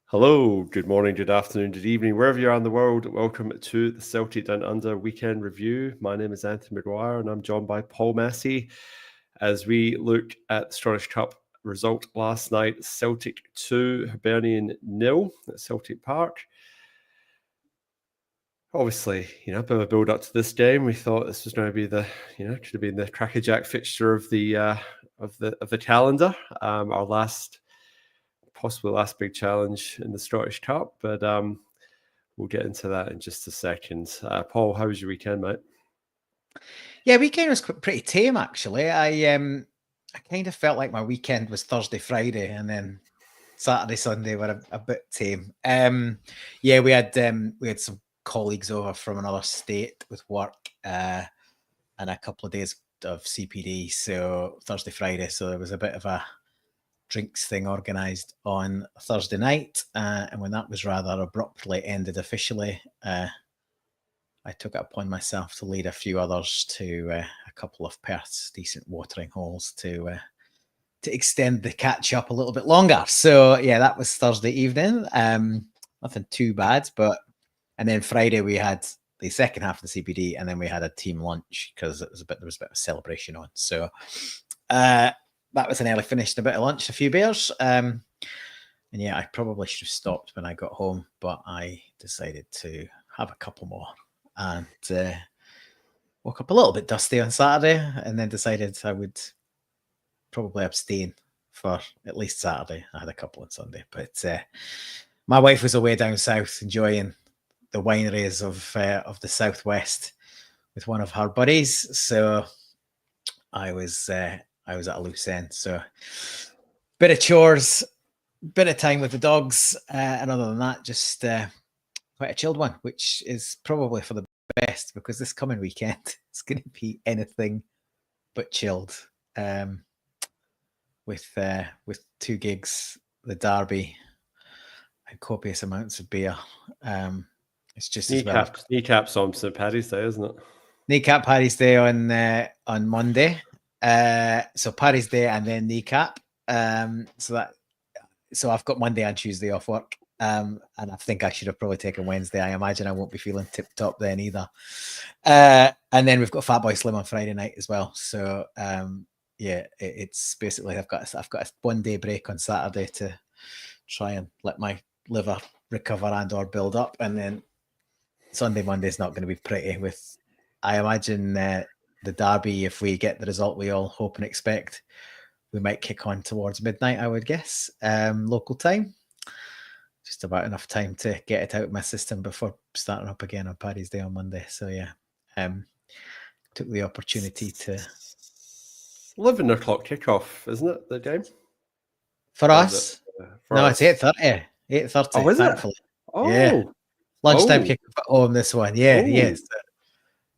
Hello, good morning, good afternoon, good evening, wherever you are in the world. Welcome to the Celtic Down Under weekend review. My name is Anthony McGuire and I'm joined by Paul Massey as we look at the Scottish Cup result last night. Celtic 2, Hibernian 0 at Celtic Park. Obviously, a bit of a build up to this game. We thought this was going to be could have been the crackerjack fixture of the calendar. Our possibly last big challenge in the Scottish Cup, but we'll get into that in just a second. Paul, how was your weekend, mate? Yeah, weekend was pretty tame actually. I kind of felt like my weekend was Thursday, Friday, and then Saturday, Sunday were a bit tame. Yeah, we had some colleagues over from another state with work, and a couple of days of CPD. So Thursday, Friday, so there was a bit of a drinks thing organised on Thursday night, and when that was rather abruptly ended officially, I took it upon myself to lead a few others to a couple of Perth's decent watering holes to extend the catch up a little bit longer. So yeah, that was Thursday evening. Nothing too bad, and then Friday we had the second half of the CPD, and then we had a team lunch because there was a bit of a celebration on. So that was an early finish, and a bit of lunch, a few beers. And yeah, I probably should have stopped when I got home, but I decided to have a couple more. And woke up a little bit dusty on Saturday, and then decided I would probably abstain for at least Saturday. I had a couple on Sunday, but my wife was away down south enjoying the wineries of the southwest with one of her buddies, so I was at a loose end. So bit of chores, bit of time with the dogs, and other than that, just quite a chilled one, which is probably for the best because this coming weekend it's going to be anything but chilled. With two gigs, the derby, and copious amounts of beer. It's just kneecaps on St. Paddy's Day, isn't it? Kneecap Paddy's Day on Monday. So Paddy's Day and then kneecap. So I've got Monday and Tuesday off work. And I think I should have probably taken Wednesday. I imagine I won't be feeling tip top then either. And then we've got Fatboy Slim on Friday night as well. So yeah, it's basically I've got a 1 day break on Saturday to try and let my liver recover and or build up, and then Sunday, Monday's not going to be pretty. With I imagine the derby, if we get the result we all hope and expect, we might kick on towards midnight, I would guess, local time. Just about enough time to get it out of my system before starting up again on Paddy's Day on Monday. So yeah, took the opportunity to 11 o'clock kickoff, isn't it? The game for us. No, it's 8:30. 8:30. Oh, is thankfully. It? Oh, yeah. Lunchtime kickoff at home. This one, yeah, yes,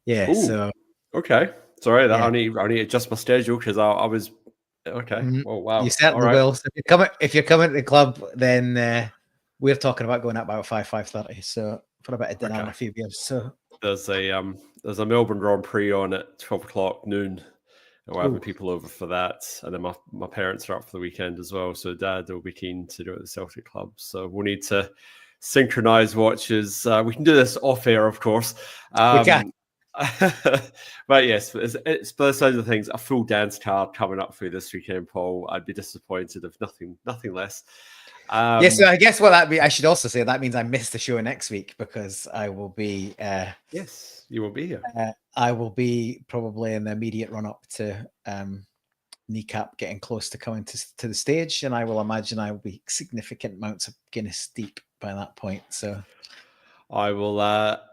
yeah. Ooh. So okay, sorry, I need to adjust my schedule because I was okay. Oh wow, you certainly will. So if you're coming to the club, then we're talking about going out about 5:30. So for a bit of dinner and a few beers. So there's a Melbourne Grand Prix on at 12 o'clock noon. We're having people over for that, and then my parents are up for the weekend as well. So Dad will be keen to do it at the Celtic Club. So we'll need to synchronize watches. We can do this off air, of course. We can. But yes, it's both sides of things. A full dance card coming up for you this weekend, Paul. I'd be disappointed if nothing less. Yes, so I guess what that be. I should also say that means I missed the show next week because I will be. Yes, you will be here. I will be probably in the immediate run up to kneecap getting close to coming to the stage, and I will imagine I will be significant amounts of Guinness deep by that point. So I will.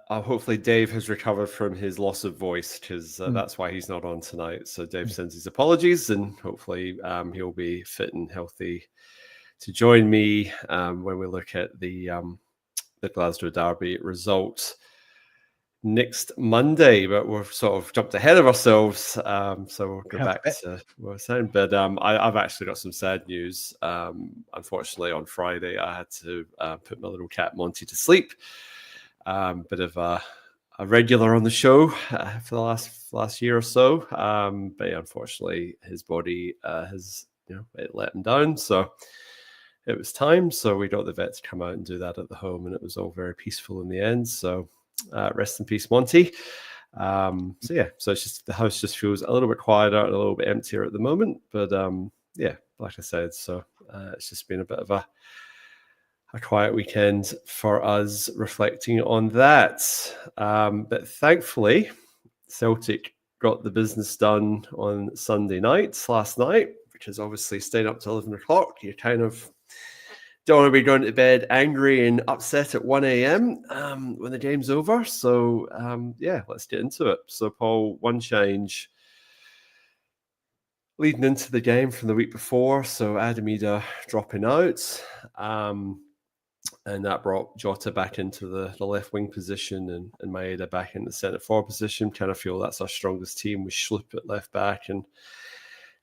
Hopefully, Dave has recovered from his loss of voice because that's why he's not on tonight. So Dave sends his apologies, and hopefully he'll be fit and healthy to join me when we look at the Glasgow Derby result next Monday. But we've sort of jumped ahead of ourselves, so we'll go back to what I was saying. But I've actually got some sad news. Unfortunately, on Friday, I had to put my little cat Monty to sleep. Bit of a regular on the show for the last year or so, but yeah, unfortunately, his body has it let him down. So it was time. So we got the vet to come out and do that at the home, and it was all very peaceful in the end. So rest in peace, Monty. So it's just the house just feels a little bit quieter and a little bit emptier at the moment. But like I said, so it's just been a bit of a quiet weekend for us reflecting on that. But thankfully, Celtic got the business done on Sunday night, last night, because obviously staying up till 11 o'clock, you kind of don't want to be going to bed angry and upset at 1 a.m. When the game's over. So, let's get into it. So, Paul, one change leading into the game from the week before. So, Adamida dropping out. And that brought Jota back into the left wing position and Maeda back in the centre forward position. Kind of feel that's our strongest team with Schlupp at left back and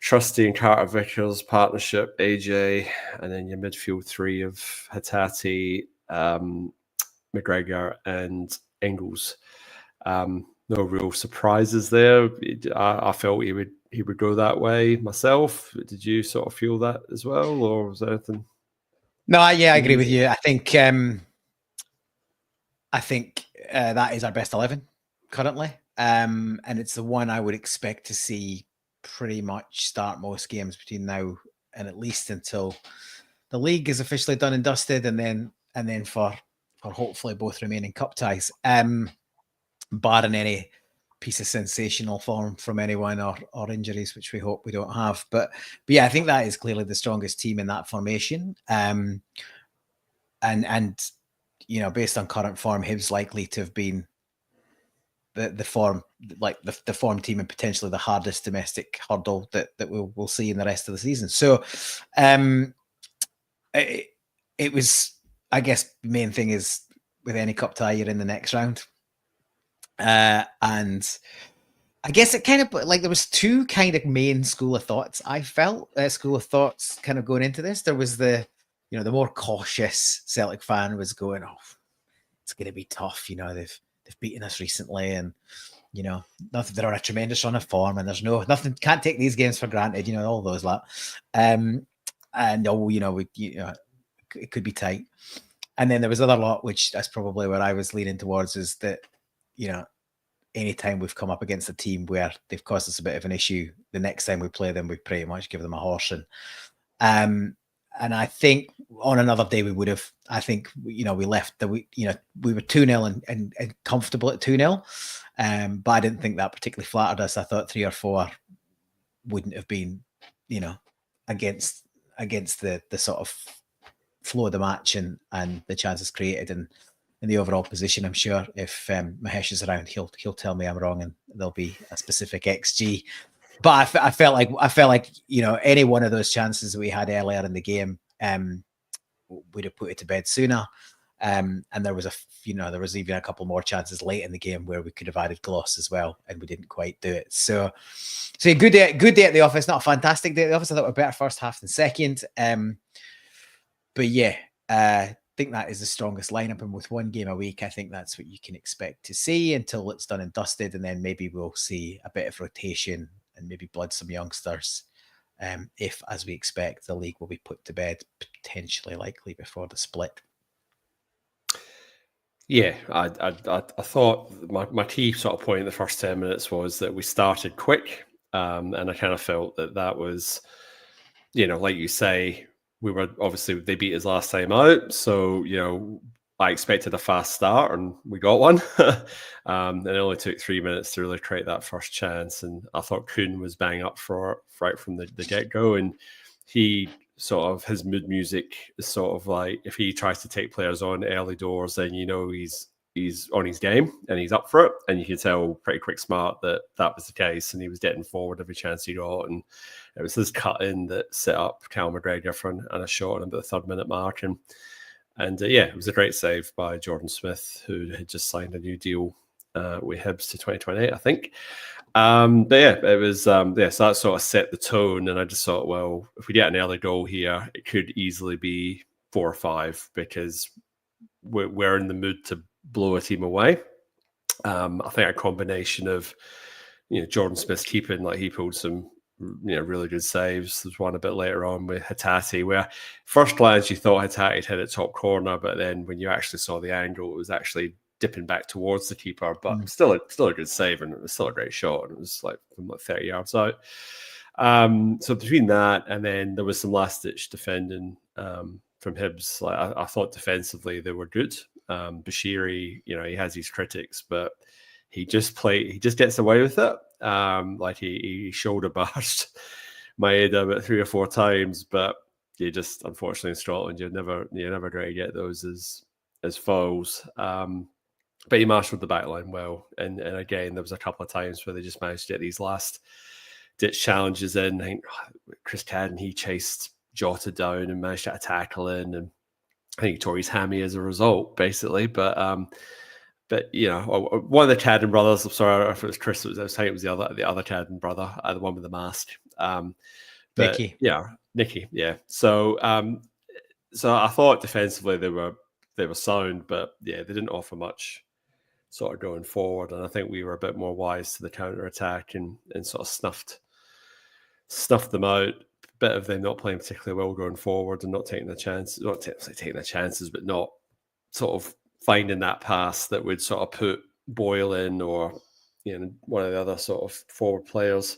Trusty and Carter Vickers partnership, AJ, and then your midfield three of Hatate, McGregor, and Engels. No real surprises there. I felt he would go that way myself. Did you sort of feel that as well, or was there anything? No, I agree with you. I think that is our best 11 currently, and it's the one I would expect to see pretty much start most games between now and at least until the league is officially done and dusted, and then for hopefully both remaining cup ties, barring any piece of sensational form from anyone or injuries, which we hope we don't have. But yeah, I think that is clearly the strongest team in that formation. And based on current form, Hibs likely to have been the form, like the form team, and potentially the hardest domestic hurdle that we'll see in the rest of the season. So it was, I guess, the main thing is with any cup tie, you're in the next round. And I guess it kind of like there was two kind of main school of thoughts. I felt school of thoughts kind of going into this. There was the more cautious Celtic fan was going, "Oh, it's going to be tough." They've beaten us recently, and nothing. They're on a tremendous run of form, and there's nothing. Can't take these games for granted. All those that. And it could be tight. And then there was other lot, which that's probably where I was leaning towards, is that anytime we've come up against a team where they've caused us a bit of an issue, the next time we play them, we pretty much give them a horse. And I think on another day we would have. I think we left we were 2-0 and comfortable at 2-0, but I didn't think that particularly flattered us. I thought 3 or 4 wouldn't have been against the sort of flow of the match and the chances created and the overall position. I'm sure if Mahesh is around, he'll tell me I'm wrong and there'll be a specific XG. But I felt like any one of those chances that we had earlier in the game, we'd have put it to bed sooner. And there was there was even a couple more chances late in the game where we could have added gloss as well, and we didn't quite do it. So a good day at the office, not a fantastic day at the office. I thought we were better first half than second. But yeah, I think that is the strongest lineup, and with one game a week, I think that's what you can expect to see until it's done and dusted, and then maybe we'll see a bit of rotation and maybe blood some youngsters. If, as we expect, the league will be put to bed potentially likely before the split. Yeah, I thought my key sort of point in the first 10 minutes was that we started quick, and I kind of felt that was, like you say, we were obviously they beat us last time out, so I expected a fast start, and we got one. And it only took 3 minutes to really create that first chance, and I thought Kuhn was bang up for right from the get-go, and he sort of, his mood music is sort of like, if he tries to take players on early doors, then he's on his game and he's up for it, and you can tell pretty quick smart that was the case, and he was getting forward every chance he got, and it was his cut in that set up Cal McGregor for a shot on about the 3rd minute mark, and it was a great save by Jordan Smith, who had just signed a new deal with Hibs to 2028, I think. But yeah, it was so that sort of set the tone, and I just thought, well, if we get an early goal here, it could easily be 4 or 5, because we're in the mood to blow a team away. I think a combination of Jordan Smith's keeping, like he pulled some really good saves. There's one a bit later on with Hatate, where first glance you thought Hatate hit it top corner, but then when you actually saw the angle, it was actually dipping back towards the keeper. But still a good save, and it was still a great shot. And it was like from like 30 yards out. So between that and then there was some last ditch defending from Hibs. Like I thought defensively they were good. Bashiri, he has his critics, but he just gets away with it. Like he shoulder bashed Maeda about 3 or 4 times, but you just, unfortunately in Scotland you're never going to get those as fouls. But he marshaled the back line well, and again there was a couple of times where they just managed to get these last ditch challenges in. I think Chris Cadden, he chased Jota down and managed to tackle in, and I think he tore his hammy as a result, basically. But one of the Cadden brothers, I'm sorry, I don't know if it was Chris, I was saying it was the other Cadden brother, the one with the mask. Nicky. Yeah, Nicky, yeah. So I thought defensively they were sound, but yeah, they didn't offer much sort of going forward. And I think we were a bit more wise to the counter attack and sort of snuffed them out. Bit of them not playing particularly well going forward and not taking the chances, not taking the chances, but not sort of finding that pass that would sort of put Boyle in or one of the other sort of forward players.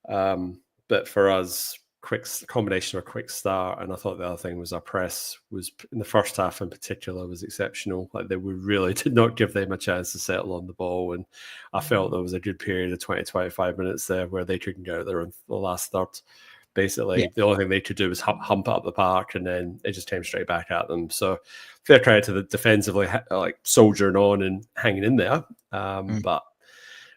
But for us, combination of a quick start, and I thought the other thing was our press was in the first half in particular was exceptional. Like they really did not give them a chance to settle on the ball, and I felt there was a good period of 20-25 minutes there where they couldn't get out there in the last third. Basically, the only thing they could do was hump up the park, and then it just came straight back at them. So fair credit to the defensively, like soldiering on and hanging in there.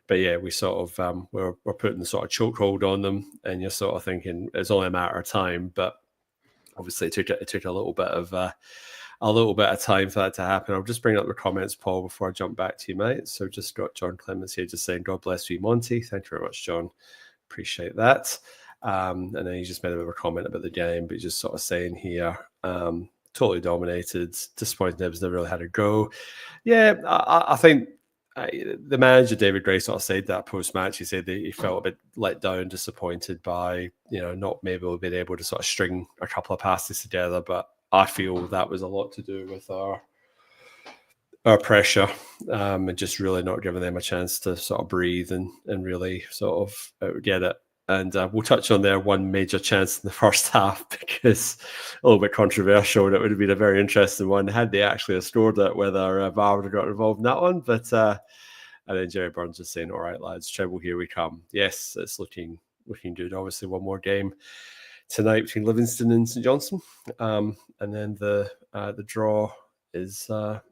But yeah, we sort of we're putting the sort of chokehold on them, and you're sort of thinking it's only a matter of time. But obviously, it took a little bit of time for that to happen. I'll just bring up the comments, Paul, before I jump back to you, mate. So just got John Clements here just saying, "God bless you, Monty." Thank you very much, John. Appreciate that. And then he just made a bit of a comment about the game, but just sort of saying here, totally dominated. Disappointed Hibs never really had a go. Yeah, I think the manager David Gray sort of said that post match. He said that he felt a bit let down, disappointed by not maybe being able to sort of string a couple of passes together. But I feel that was a lot to do with our pressure and just really not giving them a chance to sort of breathe and really sort of get it. And we'll touch on their one major chance in the first half because a little bit controversial. That would have been a very interesting one had they actually scored it, whether VAR would have got involved in that one. But and then Jerry Burns is saying, "All right, lads, treble, here we come." Yes, it's looking good. Obviously, one more game tonight between Livingston and St Johnstone, and then the draw is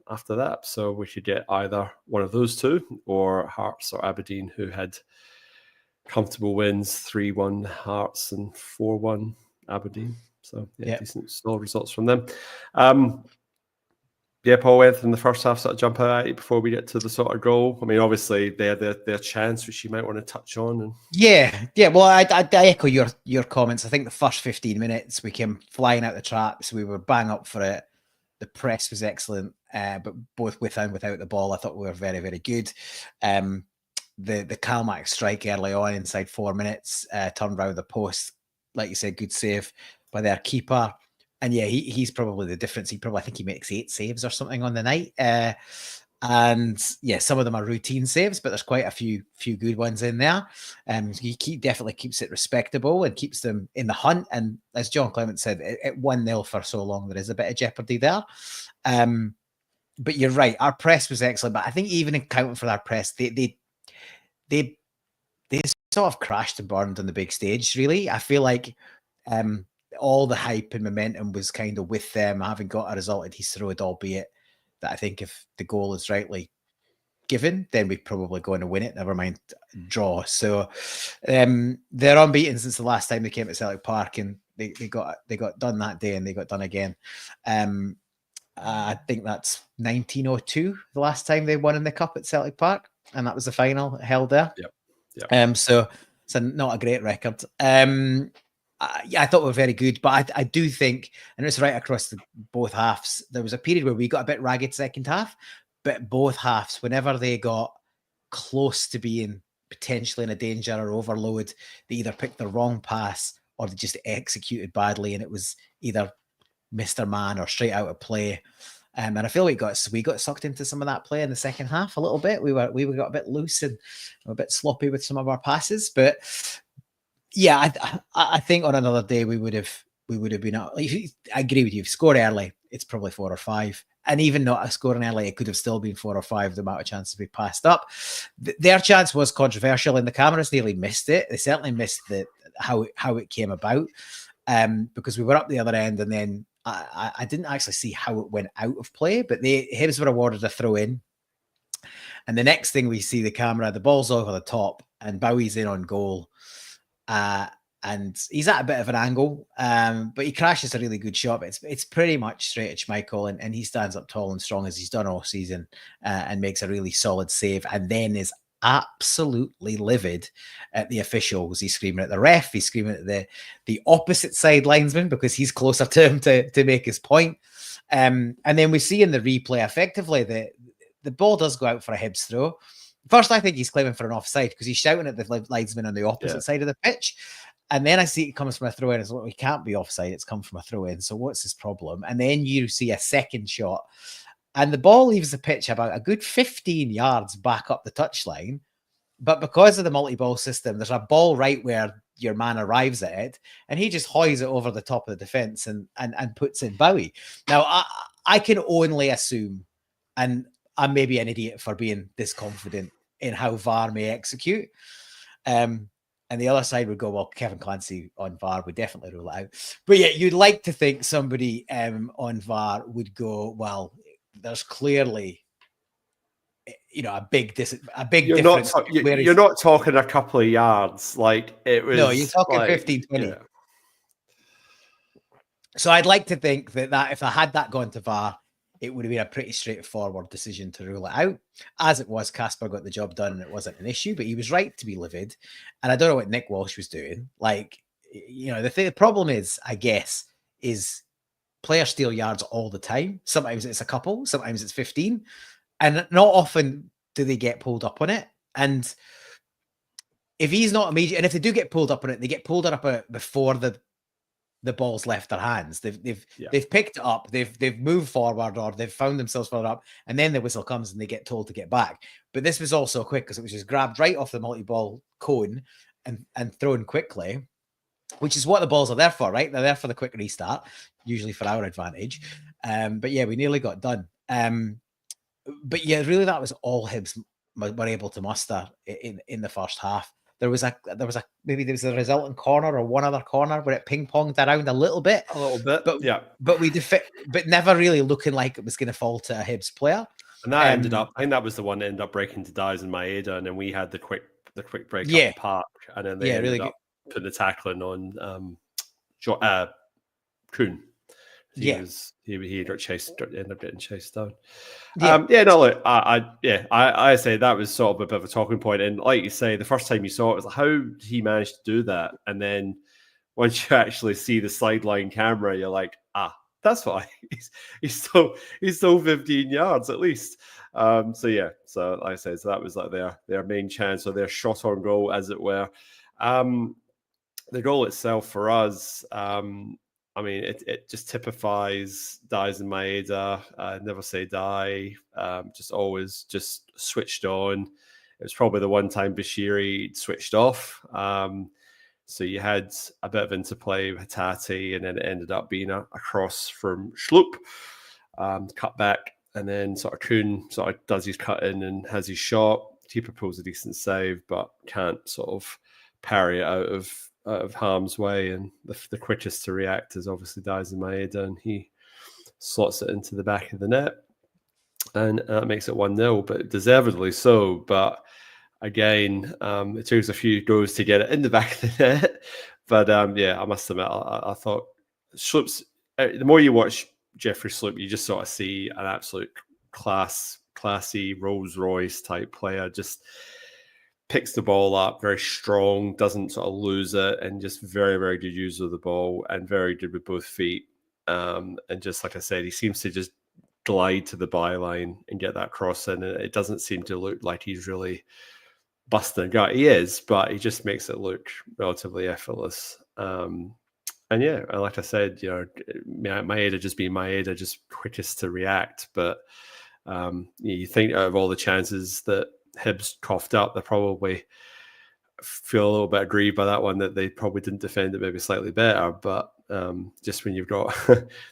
after that. So we could get either one of those two or Hearts or Aberdeen, who had comfortable wins, 3-1 Hearts and 4-1 Aberdeen. So decent solid results from them. Paul, anything in the first half sort of jump out at you before we get to the sort of goal? I mean, obviously they had their chance, which you might want to touch on. And yeah. Well, I echo your comments. I think the first 15 minutes we came flying out the traps. We were bang up for it. The press was excellent, but both with and without the ball, I thought we were very, very good. The Kalmack strike early on inside 4 minutes turned round the post, like you said, good save by their keeper. And yeah, he's probably the difference. I think he makes 8 saves or something on the night. And yeah, some of them are routine saves, but there's quite a few good ones in there. He definitely keeps it respectable and keeps them in the hunt. And as John Clement said, at 1-0 for so long, there is a bit of jeopardy there. But you're right, our press was excellent. But I think even accounting for our press, they sort of crashed and burned on the big stage, really. I feel like all the hype and momentum was kind of with them, having got a result at Heathrow Road, albeit that I think if the goal is rightly given, then we're probably going to win it, never mind draw. So they're unbeaten since the last time they came to Celtic Park, and they got done that day, and they got done again. I think that's 1902, the last time they won in the Cup at Celtic Park, and that was the final held there. Yep. So it's not a great record. I thought we were very good, but I do think, and it's right across both halves, there was a period where we got a bit ragged second half, but both halves, whenever they got close to being potentially in a danger or overload. They either picked the wrong pass or they just executed badly, and it was either Mr. Man or straight out of play. And I feel we got sucked into some of that play in the second half a little bit. We got a bit loose and a bit sloppy with some of our passes. But yeah, I think on another day we would have been out. I agree with you. If you score early, it's probably 4 or 5. And even not scoring early, it could have still been 4 or 5, the amount of chances we passed up. Their chance was controversial, and the cameras nearly missed it. They certainly missed how it came about, because we were up the other end, and then I didn't actually see how it went out of play, but Hibs were awarded a throw in. And the next thing we see the camera, the ball's over the top, and Bowie's in on goal. And he's at a bit of an angle, but he crashes a really good shot. It's pretty much straight at Schmeichel, and he stands up tall and strong as he's done all season, and makes a really solid save, and then is absolutely livid at the officials. He's screaming at the ref. He's screaming at the opposite side linesman because he's closer to him to make his point. And then we see in the replay, effectively, the ball does go out for a Hibs throw. First, I think he's claiming for an offside because he's shouting at the linesman on the opposite side of the pitch. And then I see it comes from a throw-in. It's like, he can't be offside. It's come from a throw-in. So what's his problem? And then you see a second shot, and the ball leaves the pitch about a good 15 yards back up the touchline. But because of the multi-ball system, there's a ball right where your man arrives at it, and he just hoys it over the top of the defense and puts in Bowie. Now, I can only assume, and I'm maybe an idiot for being this confident in how VAR may execute. And the other side would go, well, Kevin Clancy on VAR would definitely rule it out. But yeah, you'd like to think somebody on VAR would go, well, there's clearly, a big difference. You're not talking a couple of yards. Like, it was. No, you're talking like, 15, 20. Yeah. So I'd like to think that if I had that gone to VAR, it would have been a pretty straightforward decision to rule it out. As it was, Casper got the job done and it wasn't an issue, but he was right to be livid. And I don't know what Nick Walsh was doing. Like, the problem is, I guess, is players steal yards all the time. Sometimes it's a couple, sometimes it's 15. And not often do they get pulled up on it. And if he's not immediate, and if they do get pulled up on it, they get pulled up before the ball's left their hands. They've picked it up, they've moved forward, or they've found themselves further up, and then the whistle comes and they get told to get back. But this was also quick because it was just grabbed right off the multi-ball cone and thrown quickly, which is what the balls are there for, right? They're there for the quick restart, usually for our advantage. But yeah, we nearly got done. But yeah, really, that was all Hibs were able to muster in the first half. There was a resultant corner or one other corner where it ping-ponged around a little bit. But never really looking like it was going to fall to a Hibs player. And that ended up, I think that was the one that ended up breaking to Dyes and Maeda, and then we had the quick break up the park, and then they ended up putting the tackling on Kuhn. He ended up getting chased down. I say that was sort of a bit of a talking point. And like you say, the first time you saw it, was like, how did he manage to do that? And then once you actually see the sideline camera, you're like, that's why he's still 15 yards at least. So like I said, so that was like their main chance, or their shot on goal, as it were. The goal itself for us, I mean, it just typifies Dyes and Maeda. Never say die. Just always just switched on. It was probably the one time Bashiri switched off. So you had a bit of interplay with Hatate, and then it ended up being a cross from Schlupp, cut back, and then sort of Kuhn sort of does his cut in and has his shot. Keeper pulls a decent save, but can't sort of parry it out of harm's way, and the quickest to react is obviously Dyes and Maeda, and he slots it into the back of the net, and that makes it 1-0, but deservedly so. But again, it took us a few goes to get it in the back of the net. But I must admit, I thought Schlupp's, the more you watch Jeffrey Schlupp, you just sort of see an absolute classy Rolls Royce type player. Just picks the ball up, very strong, doesn't sort of lose it, and just very, very good user of the ball, and very good with both feet. And just like I said, he seems to just glide to the byline and get that cross in. And it doesn't seem to look like he's really busting a gut. He is, but he just makes it look relatively effortless. And yeah, like I said, Maeda just being Maeda, just quickest to react. But you think out of all the chances that Hibs coughed up, they probably feel a little bit aggrieved by that one, that they probably didn't defend it maybe slightly better. But just when you've got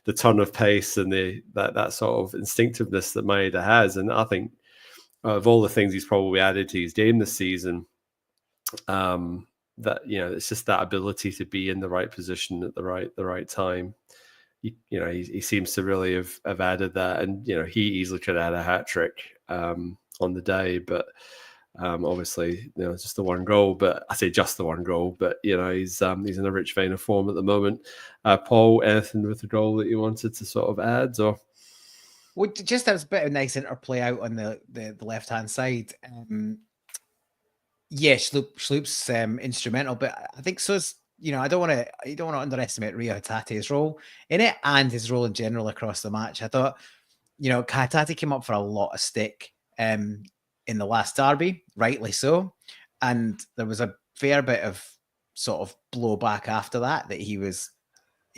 the turn of pace and that sort of instinctiveness that Maeda has, and I think of all the things he's probably added to his game this season, that it's just that ability to be in the right position at the right time. He seems to really have added that, and he easily could have had a hat trick on the day, but obviously just the one goal. But I say just the one goal, but he's in a rich vein of form at the moment. Paul, anything with the goal that you wanted to sort of add, or? Well, just that was a bit of nice interplay out on the left hand side. Yeah, Sloop's instrumental, but I think so's you don't want to underestimate Rio Hatate's role in it and his role in general across the match. I thought Hatate came up for a lot of stick in the last derby, rightly so, and there was a fair bit of sort of blowback after that he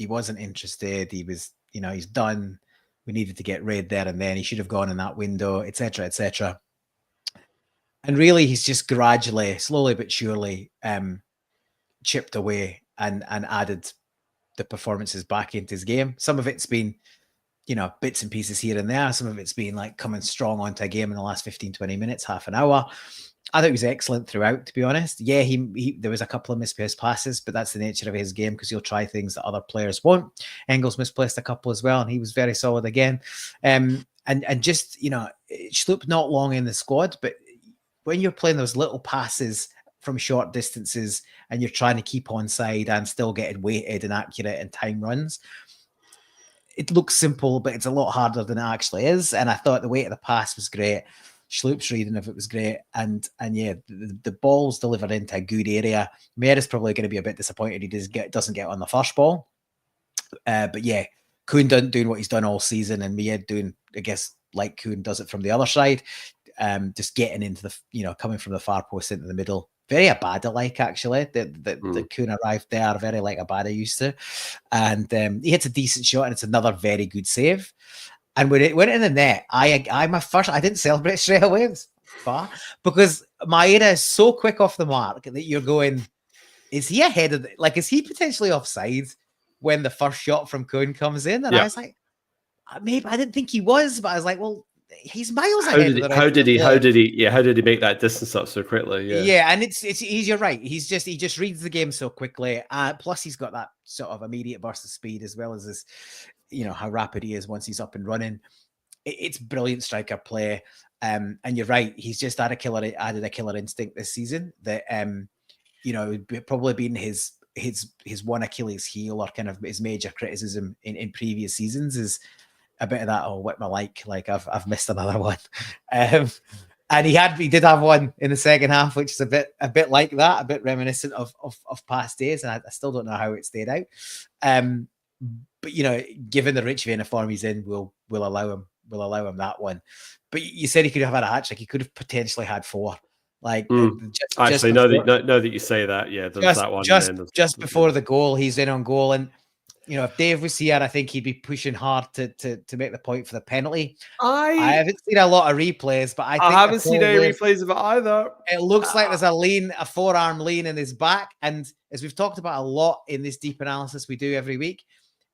wasn't interested. He was he's done. We needed to get rid there and then. He should have gone in that window, etc., etc. And really, he's just gradually, slowly but surely, chipped away and added the performances back into his game. Some of it's been, bits and pieces here and there. Some of it's been like coming strong onto a game in the last 15, 20 minutes, half an hour. I thought he was excellent throughout, to be honest. Yeah, he there was a couple of misplaced passes, but that's the nature of his game because he'll try things that other players won't. Engels misplaced a couple as well, and he was very solid again. And just, Schlupp not long in the squad, but when you're playing those little passes from short distances and you're trying to keep onside and still getting weighted and accurate and time runs, it looks simple, but it's a lot harder than it actually is. And I thought the weight of the pass was great. Schlupp's reading of it was great. And yeah, the ball's delivered into a good area. Mayer probably going to be a bit disappointed he doesn't get on the first ball. But yeah, Kuhn doing what he's done all season, and Mayer doing, I guess, like Kuhn does it from the other side. Just getting into the, coming from the far post into the middle. Very Abada-like, actually. The Kuhn arrived there, very like Abada used to. And he hits a decent shot, and it's another very good save. And when it went in the net, I didn't celebrate straight away. It was far, because Maeda is so quick off the mark that you're going, is he ahead of is he potentially offside when the first shot from Kuhn comes in? And I was like, maybe I didn't think he was, but I was like, well, he's miles ahead. How did he make that distance up so quickly? Yeah, and you're right. He just reads the game so quickly. Plus, he's got that sort of immediate burst of speed, as well as this, how rapid he is once he's up and running. It's brilliant striker play. And you're right. He's just added a killer instinct this season that probably been his one Achilles heel, or kind of his major criticism in previous seasons, is a bit of that, whip my like I've missed another one. And he did have one in the second half, which is a bit like that, a bit reminiscent of past days, and I still don't know how it stayed out. But given the rich vein of form he's in, we'll allow him that one. But you said he could have had a hat trick. He could have potentially had 4. Actually, now that you say that, yeah, there's that one. Just before the goal, he's in on goal, and if Dave was here, I think he'd be pushing hard to make the point for the penalty. I haven't seen a lot of replays, but I haven't seen any replays of it either. It looks like there's a forearm lean in his back, and as we've talked about a lot in this deep analysis we do every week,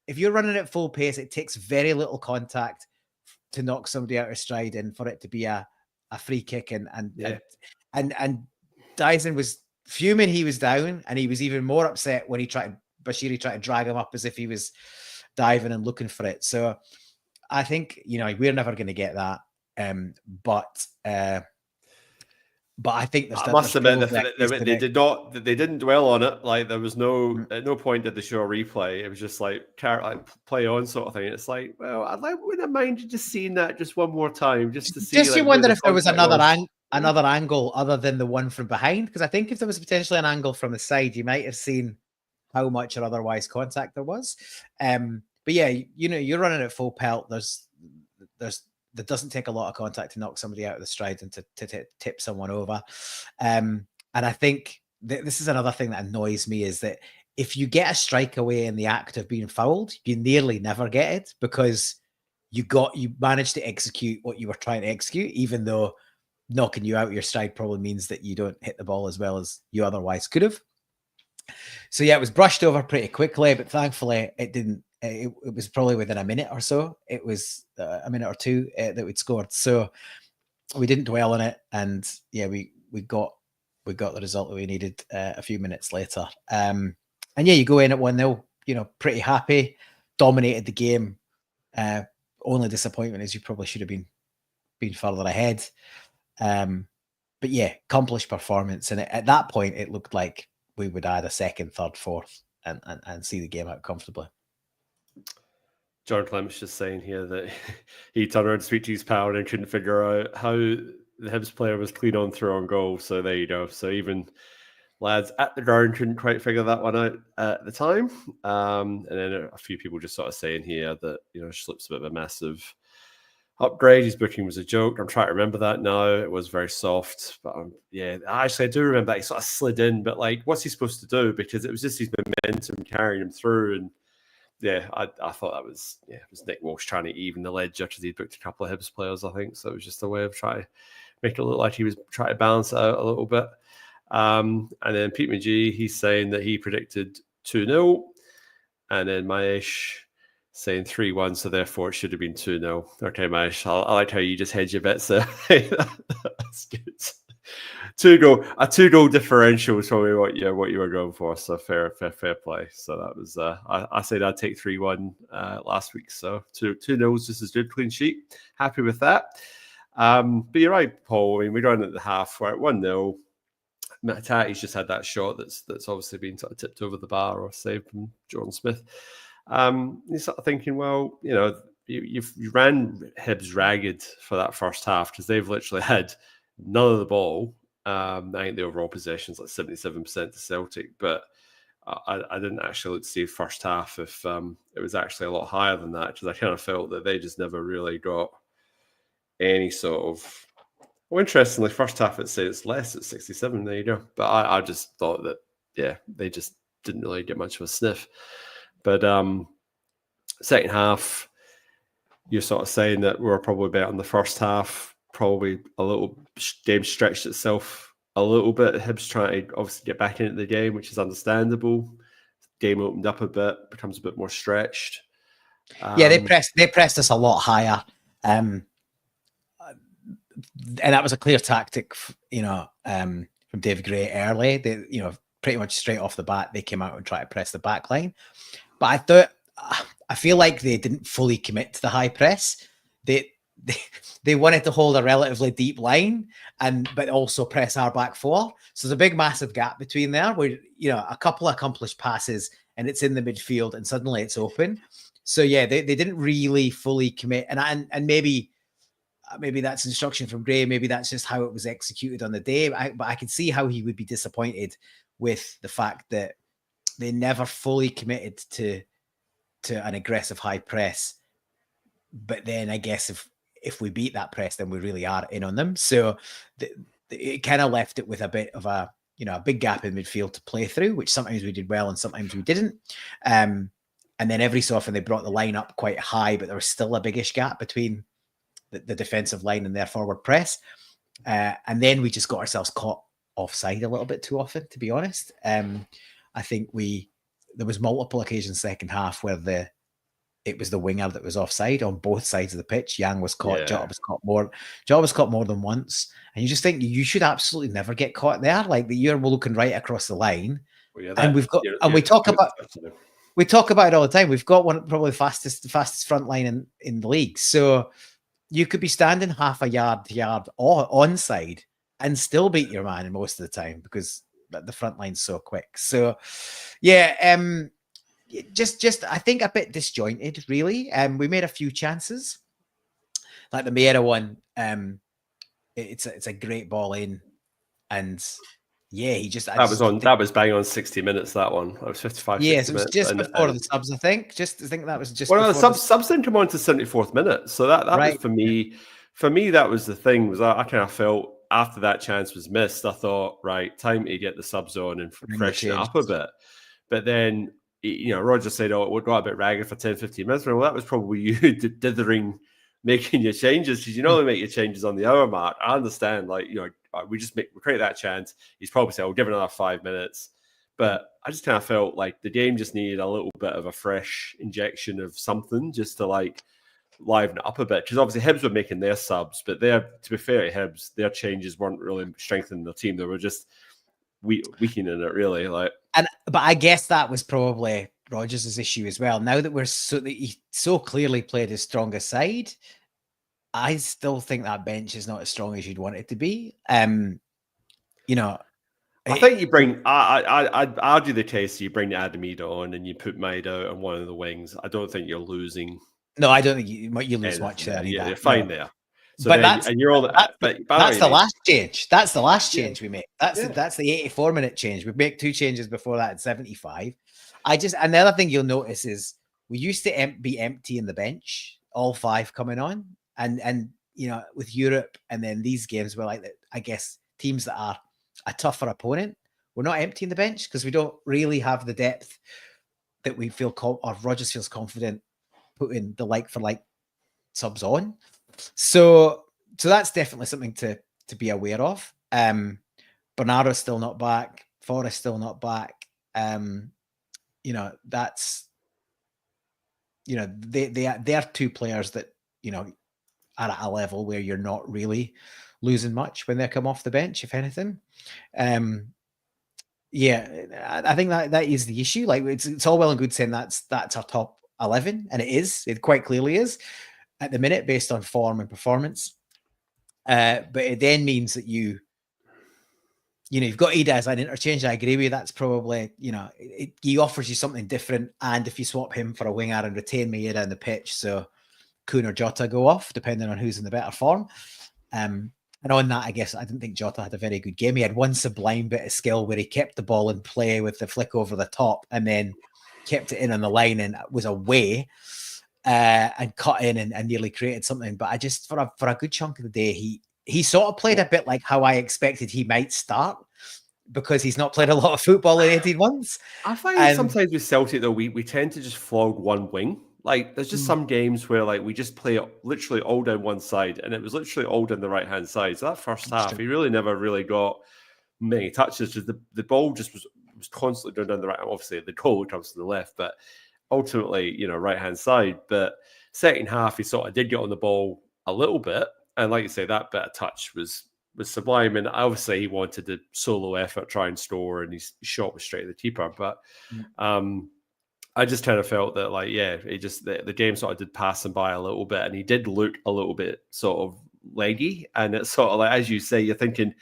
if you're running at full pace, it takes very little contact to knock somebody out of stride and for it to be a free kick. And Dyson was fuming he was down, and he was even more upset when Bashiri tried to drag him up as if he was diving and looking for it. So I think, we're never going to get that. But I think I must admit they didn't dwell on it. Like, there was at no point did they show a replay. It was just like play on sort of thing. It's like, well, wouldn't mind just seeing that just one more time, just to see. Just you wonder if there was another angle other than the one from behind, because I think if there was potentially an angle from the side, you might have seen how much or otherwise contact there was. But yeah, you're running at full pelt. There's there doesn't take a lot of contact to knock somebody out of the stride and to tip someone over. And I think this is another thing that annoys me, is that if you get a strike away in the act of being fouled, you nearly never get it, because you managed to execute what you were trying to execute, even though knocking you out of your stride probably means that you don't hit the ball as well as you otherwise could have. So yeah, it was brushed over pretty quickly, but thankfully it didn't. It was probably within a minute or so. It was a minute or two that we'd scored, so we didn't dwell on it, and yeah, we got the result that we needed a few minutes later. And yeah, you go in at 1-0, pretty happy, dominated the game. Only disappointment is you probably should have been further ahead. But yeah, accomplished performance, and at that point, it looked like we would add a second, third, fourth, and see the game out comfortably. John Clem's just saying here that he turned around to speak to his pal and couldn't figure out how the Hibs player was clean on through on goal. So there you go. So even lads at the ground couldn't quite figure that one out at the time. And then a few people just sort of saying here that, Schlipp's a bit of a massive upgrade. His booking was a joke. I'm trying to remember that now. It was very soft. But yeah, actually, I do remember that he sort of slid in. But what's he supposed to do? Because it was just his momentum carrying him through. And yeah, I thought that was, it was Nick Walsh trying to even the ledger because he'd booked a couple of Hibs players, I think. So it was just a way of trying to make it look like he was trying to balance it out a little bit. And then Pete McGee, he's saying that he predicted 2-0. And then Maesh saying 3-1, so therefore it should have been 2-0. Okay, Maesh, I like how you just hedge your bets there. That's good. A 2-goal differential was probably what you were going for. So fair play. So that was I said I'd take 3-1 last week. So 2-0 is just as good, clean sheet. Happy with that. But you're right, Paul. I mean, we're going at the half. We're at 1-0. Matati's just had that shot that's obviously been sort of tipped over the bar or saved from Jordan Smith. You're sort of thinking, well, you ran Hibs ragged for that first half because they've literally had none of the ball. I think the overall possession is like 77% to Celtic, but I didn't actually look to see the first half if it was actually a lot higher than that, because I kind of felt that they just never really got any sort of. Well, interestingly, first half it said it's less at 67. There you go. But I just thought that they just didn't really get much of a sniff. But second half, you're sort of saying that we're probably better in the first half. Probably a little game stretched itself a little bit. Hibs trying to obviously get back into the game, which is understandable. Game opened up a bit, becomes a bit more stretched. They pressed us a lot higher, and that was a clear tactic, from David Gray early. They, pretty much straight off the bat, they came out and tried to press the back line. But I feel like they didn't fully commit to the high press. They wanted to hold a relatively deep line but also press our back four. So there's a big, massive gap between there where, a couple of accomplished passes and it's in the midfield and suddenly it's open. So yeah, they didn't really fully commit. And maybe that's instruction from Gray. Maybe that's just how it was executed on the day. But I could see how he would be disappointed with the fact that they never fully committed to an aggressive high press. But then I guess if we beat that press, then we really are in on them. So it kind of left it with a bit of a big gap in midfield to play through, which sometimes we did well and sometimes we didn't. And then every so often they brought the line up quite high, but there was still a biggish gap between the defensive line and their forward press. And then we just got ourselves caught offside a little bit too often, to be honest. I think there was multiple occasions second half where it was the winger that was offside on both sides of the pitch. Yang was caught, Jota was caught more. Jota was caught more than once. And you just think you should absolutely never get caught there. Like you're looking right across the line. Well, and we've got, and we talk about it all the time. We've got probably the fastest front line in the league. So you could be standing half a yard onside and still beat your man most of the time because the front line's so quick. So yeah, just I think a bit disjointed, really. We made a few chances, like the Meira one. It's a great ball in, and Yeah, he just That was bang on 60 minutes. That one, that was 55, yes, 60 it was minutes, just before the subs, I think. I think that was just well, no, the before the subs didn't come on to 74th minute, so that was right. for me. For me, that was the thing. Was I kind of felt after that chance was missed, I thought, right, time to get the subs on and Bring the freshen it change. up a bit. But then, Roger said, "Oh, it would go a bit ragged for 10, 15 minutes." Well, that was probably you dithering, making your changes, because you normally make your changes on the hour mark. I understand, we create that chance. He's probably said, "I'll give it another 5 minutes." But I just kind of felt like the game just needed a little bit of a fresh injection of something just to liven it up a bit. Because obviously Hibs were making their subs, but to be fair to Hibs, their changes weren't really strengthening the team. They were just weakening it, really. But I guess that was probably Rodgers' issue as well. Now that he so clearly played his strongest side, I still think that bench is not as strong as you'd want it to be. I think you bring. I'd argue the case. You bring Adam Ida on and you put Maida on one of the wings. I don't think you're losing. No, I don't think you lose much there. Yeah, you're fine no. there. So but that's the last change. That's the last change we make. That's the 84-minute change. We make 2 changes before that at 75. Another thing you'll notice is we used to be empty in the bench, all 5 coming on, and with Europe and then these games were like, I guess, teams that are a tougher opponent, we're not empty in the bench because we don't really have the depth that we feel or Rodgers feels confident putting the like for like subs on. So that's definitely something to be aware of. Bernardo's still not back. Forrest still not back. That's they're 2 players that are at a level where you're not really losing much when they come off the bench, if anything. I think that is the issue. Like it's all well and good saying that's our top 11, and it quite clearly is at the minute based on form and performance. But it then means that you've got Ida as an interchange. I agree with you. That's probably, he offers you something different. And if you swap him for a winger and retain Maeda on the pitch, so Kun or Jota go off, depending on who's in the better form. And on that, I guess I didn't think Jota had a very good game. He had one sublime bit of skill where he kept the ball in play with the flick over the top and then kept it in on the line and was away and cut in and nearly created something. But I just, for a good chunk of the day, he sort of played a bit like how I expected he might start because he's not played a lot of football in 18 months. I find sometimes with Celtic, though, we tend to just flog one wing. Like, there's just some games where, we just play literally all down one side, and it was literally all down the right-hand side. So that first half, he really never really got many touches. Just the ball just was constantly down the right. Obviously, the goal comes to the left, but ultimately, right-hand side. But second half, he sort of did get on the ball a little bit. And like you say, that bit of touch was sublime. And obviously, he wanted the solo effort, try and score, and his shot was straight at the keeper. But I just kind of felt that, the game sort of did pass him by a little bit, and he did look a little bit sort of leggy. And it's sort of like, as you say, you're thinking,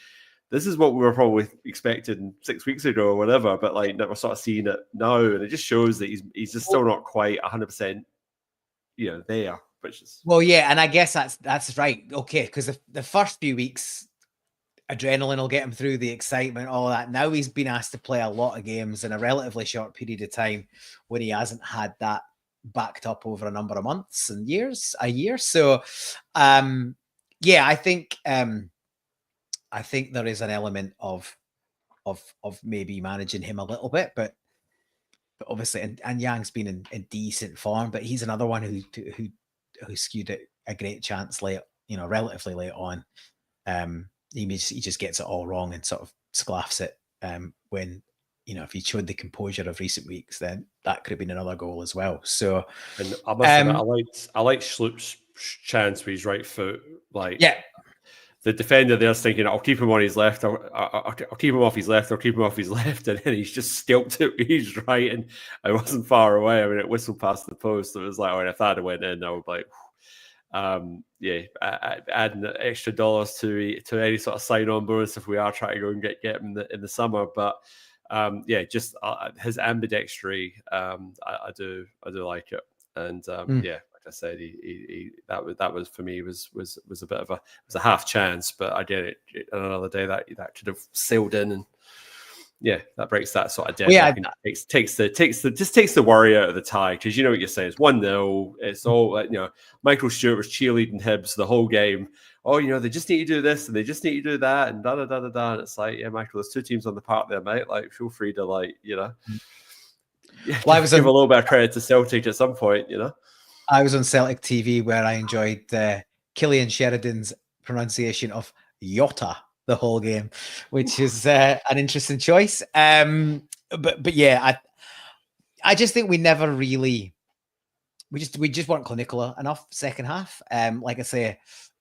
this is what we were probably expecting 6 weeks ago or whatever, but never sort of seeing it now. And it just shows that he's just still not quite 100%, there. Which is and I guess that's right. Okay, because the first few weeks, adrenaline will get him through the excitement, all that. Now he's been asked to play a lot of games in a relatively short period of time when he hasn't had that backed up over a number of months and a year. So, I think there is an element of maybe managing him a little bit, but obviously, and Yang's been in decent form, but he's another one who skewed it a great chance late, relatively late on. He just gets it all wrong and sort of sclaffs it when, if he showed the composure of recent weeks, then that could have been another goal as well. So, and I must admit, I like Sloop's chance with his right foot. The defender there's thinking, I'll keep him on his left, I'll keep him off his left, I'll keep him off his left, and then he's just scalped it with his right, and I wasn't far away. I mean, it whistled past the post. So it was like, if that had went in, I would be like, adding extra dollars to any sort of sign-on bonus if we are trying to go and get him in the summer. But just his ambidextry, I do like it, and I I said, that was for me was a bit of a half chance, but I did it on another day that could have sailed in, and yeah, that breaks that sort of deadlock. And takes the worry out of the tie, because you know what you're saying. It's 1-0. It's all Michael Stewart was cheerleading Hibs the whole game. Oh, they just need to do this and they just need to do that and da da da da da. And it's like, yeah, Michael, there's two teams on the park there, mate. Like, feel free to give a little bit of credit to Celtic at some point. I was on Celtic TV where I enjoyed Killian Sheridan's pronunciation of Jota the whole game, which is an interesting choice. But yeah, I just think we never really we just weren't clinical enough second half. Like I say,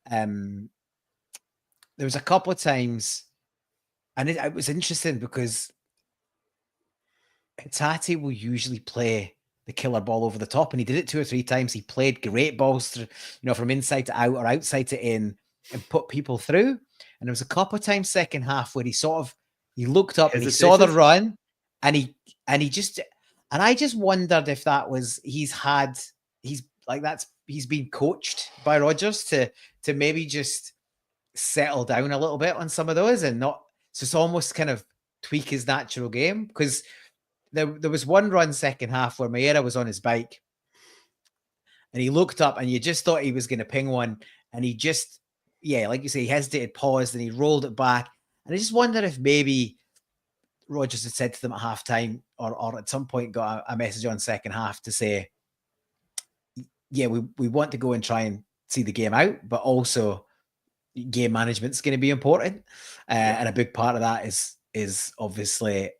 there was a couple of times, and it was interesting because Tati will usually play the killer ball over the top, and he did it 2 or 3 times. He played great balls through, from inside to out or outside to in, and put people through. And there was a couple of times second half where he looked up and he saw the run, and I just wondered if that was he's been coached by Rodgers to maybe just settle down a little bit on some of those and not just almost kind of tweak his natural game. Because there was one run second half where Maeda was on his bike and he looked up and you just thought he was going to ping one, and he just, like you say, he hesitated, paused, and he rolled it back. And I just wonder if maybe Rodgers had said to them at halftime or at some point got a message on second half to say, yeah, we want to go and try and see the game out, but also game management's going to be important. And a big part of that is obviously